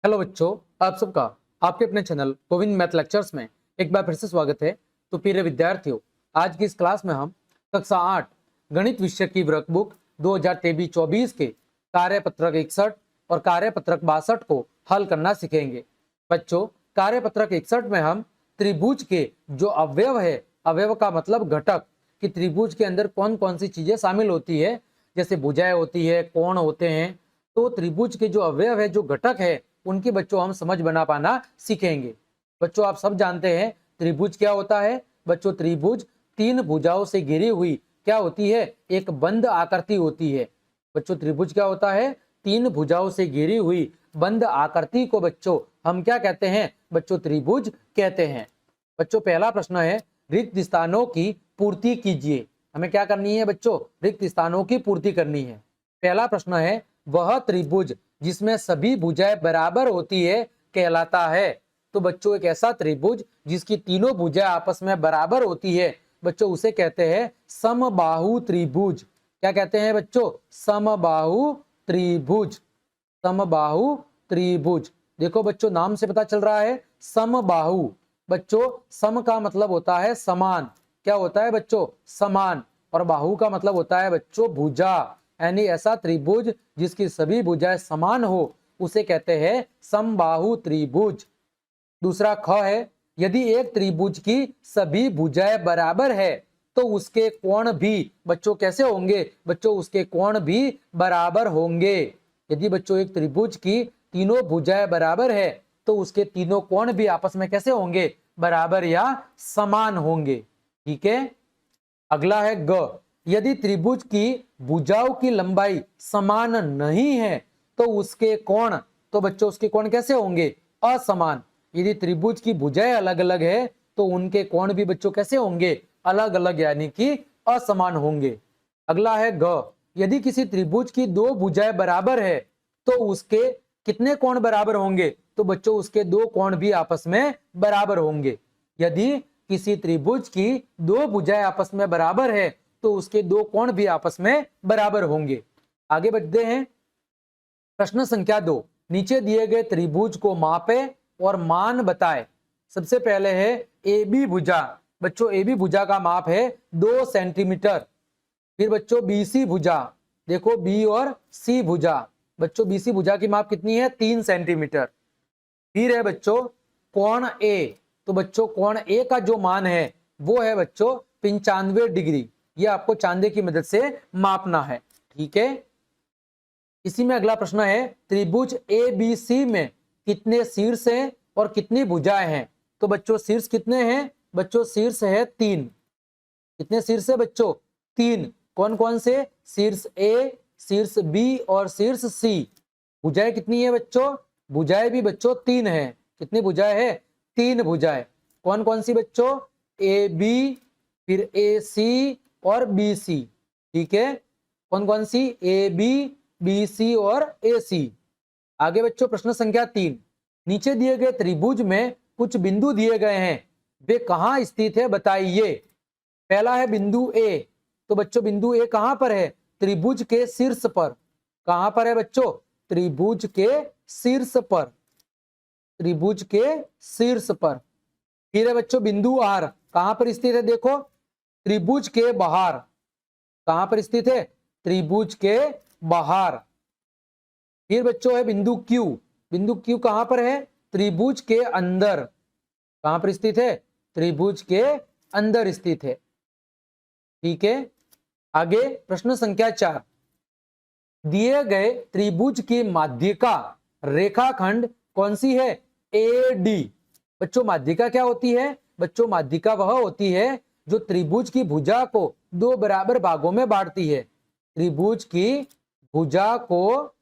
Hello बच्चों, आप सबका आपके अपने चैनल गोविंद मैथ लेक्चर्स में एक बार फिर से स्वागत है। तो प्रिय विद्यार्थियों, आज की इस क्लास में हम कक्षा 8 गणित विषय की वर्कबुक 2023-24 के कार्यपत्रक 61 और कार्यपत्रक 62 को हल करना सीखेंगे। बच्चों, कार्यपत्रक 61 में हम त्रिभुज के जो अवयव है, अवयव का मतलब घटक, कि त्रिभुज के अंदर कौन कौन सी चीजें शामिल होती है, जैसे भुजाएं होती है, कोण होते हैं। तो त्रिभुज के जो अवयव है, जो घटक है, उनकी बच्चों हम समझ बना पाना सीखेंगे। बच्चों, आप सब जानते हैं त्रिभुज क्या होता है। बच्चों, त्रिभुज तीन भुजाओं से घिरी हुई क्या होती है, एक बंद आकृति होती है। बच्चों, त्रिभुज क्या होता है, तीन भुजाओं से घिरी हुई बंद आकृति को बच्चों हम क्या कहते हैं, बच्चों त्रिभुज कहते हैं। बच्चों, पहला प्रश्न है, रिक्त स्थानों की पूर्ति कीजिए। हमें क्या करनी है बच्चों, रिक्त स्थानों की पूर्ति करनी है। पहला प्रश्न है, वह त्रिभुज जिसमें सभी भुजाएं बराबर होती है कहलाता है। तो बच्चों, एक ऐसा त्रिभुज जिसकी तीनों भुजाएं आपस में बराबर होती है बच्चों, उसे कहते हैं समबाहु त्रिभुज। क्या कहते हैं बच्चों, समबाहु त्रिभुज। समबाहु त्रिभुज। देखो बच्चों, नाम से पता चल रहा है समबाहु। बच्चों, सम का मतलब होता है समान। क्या होता है बच्चों, समान। और बाहु का मतलब होता है बच्चों भुजा। यानी ऐसा त्रिभुज जिसकी सभी भुजाएं समान हो उसे कहते हैं समबाहु त्रिभुज। दूसरा ख है, यदि एक त्रिभुज की सभी भुजाएं बराबर है तो उसके कोण भी बच्चों कैसे होंगे, बच्चों उसके कोण भी बराबर होंगे। यदि बच्चों एक त्रिभुज की तीनों भुजाएं बराबर है तो उसके तीनों कोण भी आपस में कैसे होंगे, बराबर या समान होंगे। ठीक है। अगला है ग, यदि त्रिभुज की भुजाओं की लंबाई समान नहीं है तो उसके कोण, तो बच्चों उसके कोण कैसे होंगे, असमान। यदि त्रिभुज की भुजाएं अलग अलग है तो उनके कोण भी बच्चों कैसे होंगे, अलग अलग, यानी कि असमान होंगे। अगला है ग, यदि किसी त्रिभुज की दो भुजाएं बराबर है तो उसके कितने कोण बराबर होंगे, तो बच्चों उसके दो कोण भी आपस में बराबर होंगे। यदि किसी त्रिभुज की दो भुजाएं आपस में बराबर है तो उसके दो कोण भी आपस में बराबर होंगे। आगे बढ़ते हैं। प्रश्न संख्या 2, नीचे दिए गए त्रिभुज को मापे और मान बताए। सबसे पहले है ए बी भुजा। बच्चों, ए बी भुजा का माप है 2 सेंटीमीटर। फिर बच्चों बी सी भुजा, देखो बी और सी भुजा। बच्चों, बी सी भुजा की माप कितनी है, 3 सेंटीमीटर। फिर है बच्चों कोण ए। तो बच्चों कोण ए का जो मान है वो है बच्चों 95 डिग्री। ये आपको चांदे की मदद से मापना है। ठीक है। इसी में अगला प्रश्न है, त्रिभुज ए बी सी में कितने शीर्ष हैं और कितनी भुजाएं हैं। तो बच्चों शीर्ष कितने हैं, बच्चों शीर्ष है 3। कितने शीर्ष है बच्चों, 3। कौन कौन से, शीर्ष ए, शीर्ष बी और शीर्ष सी। भुजाएं कितनी है बच्चों, भुजाएं भी बच्चों 3 है। कितनी भुजाएं है, 3 भुजाएं। कौन कौन सी बच्चों, ए बी, फिर ए सी और बी सी। ठीक है। कौन कौन सी, ए बी सी और ए सी। आगे बच्चों प्रश्न संख्या 3, नीचे दिए गए त्रिभुज में कुछ बिंदु दिए गए हैं, वे कहां स्थित है बताइए। पहला है बिंदु ए। तो बच्चों बिंदु ए कहां पर है, त्रिभुज के शीर्ष पर। कहां पर है बच्चों, त्रिभुज के शीर्ष पर। त्रिभुज के शीर्ष पर। फिर है बच्चों बिंदु आर, कहां पर स्थित है, देखो त्रिभुज के बाहर। कहां पर स्थित है, त्रिभुज के बाहर। फिर बच्चों है बिंदु क्यू। बिंदु क्यू कहां पर है, त्रिभुज के अंदर। कहां पर स्थित है, त्रिभुज के अंदर स्थित है। ठीक है। आगे प्रश्न संख्या 4, दिए गए त्रिभुज की माध्यिका रेखाखंड कौन सी है, ए डी। बच्चों माध्यिका क्या होती है, बच्चों माध्यिका वह होती है जो त्रिभुज की भुजा को दो बराबर भागों में बांटती है। त्रिभुज की भुजा को,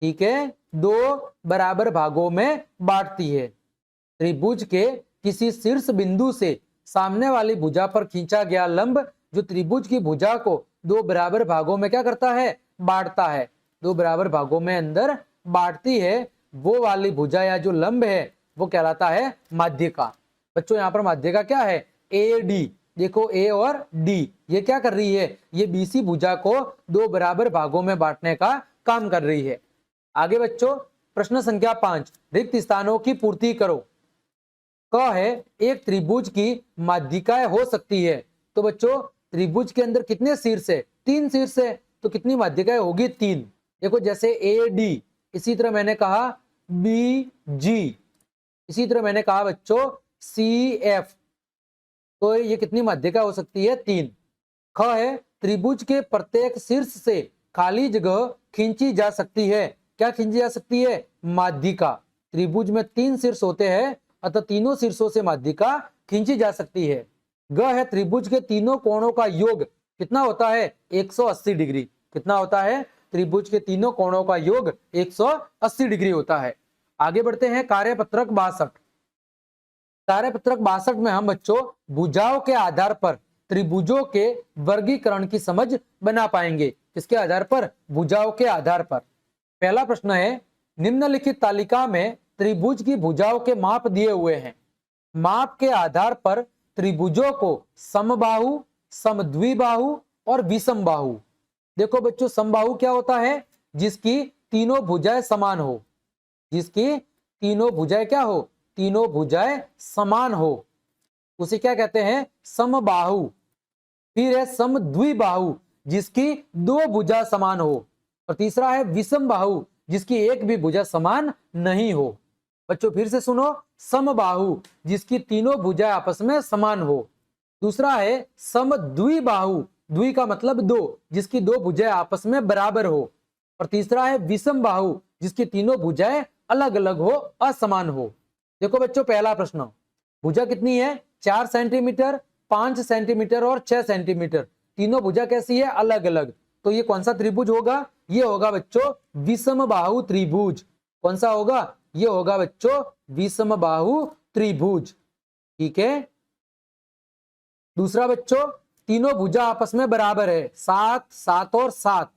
ठीक है, दो बराबर भागों में बांटती है। त्रिभुज के किसी शीर्ष बिंदु से सामने वाली भुजा पर खींचा गया लंब जो त्रिभुज की भुजा को दो बराबर भागों में क्या करता है, बांटता है। दो बराबर भागों में अंदर बांटती है, वो वाली भुजा या जो लंब है वो कहलाता है माध्यिका। बच्चों यहाँ पर माध्यिका क्या है, ए डी। देखो ए और डी ये क्या कर रही है, ये बीसी भुजा को दो बराबर भागों में बांटने का काम कर रही है। आगे बच्चों प्रश्न संख्या 5, रिक्त स्थानों की पूर्ति करो। क है एक त्रिभुज की माध्यिकाएं हो सकती है। तो बच्चों त्रिभुज के अंदर कितने शीर्ष है? 3 शीर्ष है, तो कितनी माध्यिकाएं होगी? 3। देखो जैसे ए डी, इसी तरह मैंने कहा बी जी, इसी तरह मैंने कहा बच्चों सी एफ, तो ये कितनी माध्यिका हो सकती है? 3। ख है त्रिभुज के प्रत्येक शीर्ष से खाली जगह खींची जा सकती है। क्या खींची जा सकती है? माध्यिका। त्रिभुज में 3 शीर्ष होते हैं, अतः तीनों शीर्षों से माध्यिका खींची जा सकती है। ग है त्रिभुज के तीनों कोणों का योग कितना होता है? 180 डिग्री। कितना होता है? त्रिभुज के तीनों कोणों का योग 180 डिग्री होता है। आगे बढ़ते हैं कार्यपत्रक 62। कार्यपत्रक 62 में हम बच्चों भुजाओं के आधार पर त्रिभुजों के वर्गीकरण की समझ बना पाएंगे। किसके आधार पर? भुजाओं के आधार पर। पहला प्रश्न है, निम्नलिखित तालिका में त्रिभुज की भुजाओं के माप दिए हुए हैं। माप के आधार पर त्रिभुजों को समबाहु, समद्विबाहु और विषमबाहु। देखो बच्चों समबाहु क्या होता है? जिसकी तीनों भुजाएं समान हो। जिसकी तीनों भुजाएं क्या हो? तीनों भुजाएं समान हो, उसे क्या कहते हैं? समबाहु। फिर है समद्विबाहु, जिसकी 2 भुजा समान हो। और तीसरा है विषमबाहु, जिसकी एक भी भुजा समान नहीं हो। बच्चों फिर से सुनो, समबाहु जिसकी तीनों भुजाएं आपस में समान हो। दूसरा है समद्विबाहु, द्वि का मतलब 2, जिसकी 2 भुजाएं आपस में बराबर हो। और तीसरा है विषमबाहु, जिसकी तीनों भुजाएं अलग अलग हो, असमान हो। देखो बच्चों पहला प्रश्न, भुजा कितनी है? 4 सेंटीमीटर, 5 सेंटीमीटर और 6 सेंटीमीटर। तीनों भुजा कैसी है? अलग अलग। तो ये कौन सा त्रिभुज होगा? ये होगा बच्चों विषमबाहु त्रिभुज। कौन सा होगा? ये होगा बच्चों विषमबाहु त्रिभुज। ठीक है। दूसरा बच्चों, तीनों भुजा आपस में बराबर है, 7, 7 और 7।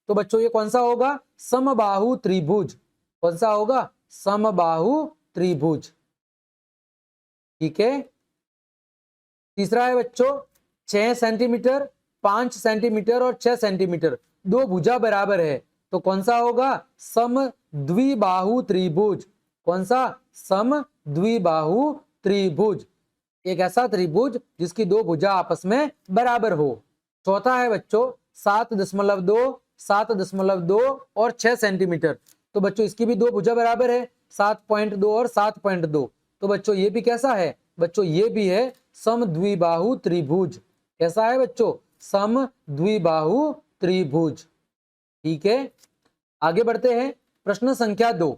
तो बच्चों ये कौन सा होगा? समबाहु त्रिभुज। कौन सा होगा? समबाहु त्रिभुज। ठीक है। तीसरा है बच्चों 6 सेंटीमीटर, 5 सेंटीमीटर और 6 सेंटीमीटर। 2 भुजा बराबर है, तो कौन सा होगा? समद्विबाहु त्रिभुज। कौन सा? समद्विबाहु त्रिभुज। एक ऐसा त्रिभुज जिसकी 2 भुजा आपस में बराबर हो। चौथा है बच्चों 7.2, 7.2 और 6 सेंटीमीटर। तो बच्चों इसकी भी 2 भुजा बराबर है, 7.2 और 7.2। तो बच्चों ये भी कैसा है? बच्चों ये भी है समद्विबाहु त्रिभुज। कैसा है बच्चों? समद्विबाहु त्रिभुज। ठीक है। आगे बढ़ते हैं, प्रश्न संख्या 2।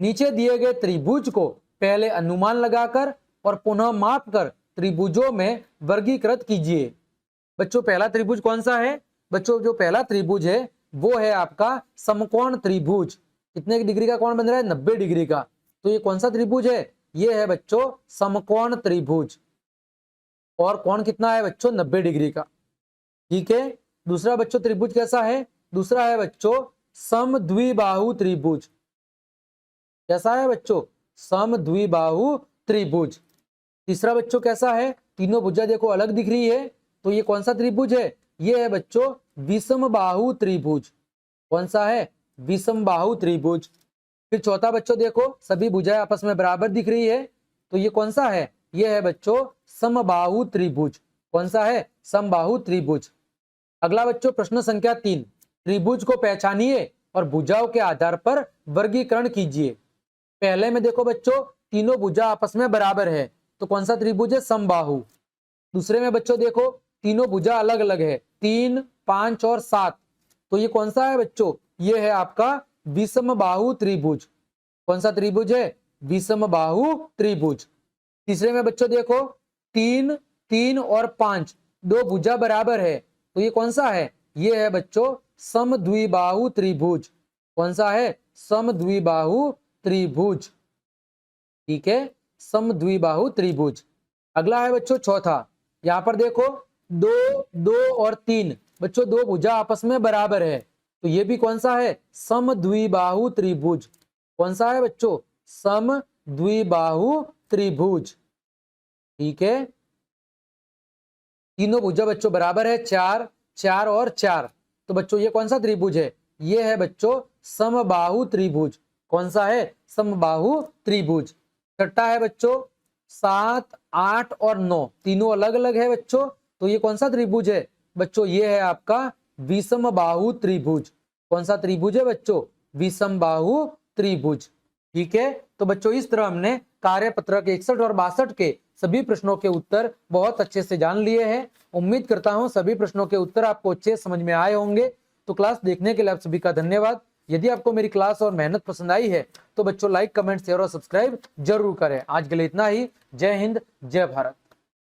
नीचे दिए गए त्रिभुज को पहले अनुमान लगाकर और पुनः माप कर त्रिभुजों में वर्गीकृत कीजिए। बच्चों पहला त्रिभुज कौन सा है? बच्चों जो पहला त्रिभुज है वो है आपका समकोण त्रिभुज। कितने डिग्री का कोण बन रहा है? 90 डिग्री का। तो ये कौन सा त्रिभुज है? ये है बच्चों समकोण त्रिभुज। और कोण कितना है बच्चों? 90 डिग्री का। ठीक है। दूसरा बच्चों त्रिभुज कैसा है? दूसरा है बच्चों समद्विबाहु त्रिभुज। कैसा है बच्चों? समद्विबाहु त्रिभुज। तीसरा बच्चों कैसा है? तीनों भुजा देखो अलग दिख रही है, तो ये कौन सा त्रिभुज है? ये है बच्चों विषमबाहु त्रिभुज। कौन सा है? विषमबाहु त्रिभुज। फिर चौथा बच्चों देखो सभी भुजाएं आपस में बराबर दिख रही है, तो ये कौन सा है? ये है बच्चों समबाहु त्रिभुज। कौन सा है? समबाहु त्रिभुज। अगला बच्चों प्रश्न संख्या 3, त्रिभुज को पहचानिए और भुजाओं के आधार पर वर्गीकरण कीजिए। पहले में देखो बच्चों तीनों भुजा आपस में बराबर है, तो कौन सा त्रिभुज है? समबाहु। दूसरे में बच्चों देखो तीनों भुजा अलग अलग है, 3, 5 और 7। तो ये कौन सा है बच्चों? ये है आपका विषमबाहु त्रिभुज। कौन सा त्रिभुज है? विषमबाहु त्रिभुज। तीसरे में बच्चों देखो 3, 3 और 5, 2 भुजा बराबर है, तो ये कौन सा है? ये है बच्चों समद्विबाहु त्रिभुज। कौन सा है? समद्विबाहु त्रिभुज। ठीक है, समद्विबाहु त्रिभुज। अगला है बच्चों चौथा। यहां पर देखो 2, 2 और 3, बच्चों 2 भुजा आपस में बराबर है, तो ये भी कौन सा है? समद्विबाहु त्रिभुज। कौन सा है बच्चों? समद्विबाहु त्रिभुज। ठीक है। तीनों भुजा बच्चों बराबर है, 4, 4 और 4। तो बच्चों ये कौन सा त्रिभुज है? ये है बच्चों समबाहु त्रिभुज। कौन सा है? समबाहु त्रिभुज। छठा है बच्चों 7, 8 और 9 तीनों अलग अलग है बच्चों, तो ये कौन सा त्रिभुज है बच्चों? ये है आपका विषमबाहु त्रिभुज। कौन सा त्रिभुज है बच्चों? विषमबाहु त्रिभुज। ठीक है, तो बच्चों इस तरह हमने कार्यपत्रक 61 और 62 के सभी प्रश्नों के उत्तर बहुत अच्छे से जान लिए हैं। उम्मीद करता हूं सभी प्रश्नों के उत्तर आपको अच्छे समझ में आए होंगे। तो क्लास देखने के लिए आप सभी का धन्यवाद। यदि आपको मेरी क्लास और मेहनत पसंद आई है तो बच्चों लाइक, कमेंट, शेयर और सब्सक्राइब जरूर करें। आज के लिए इतना ही। जय हिंद, जय भारत।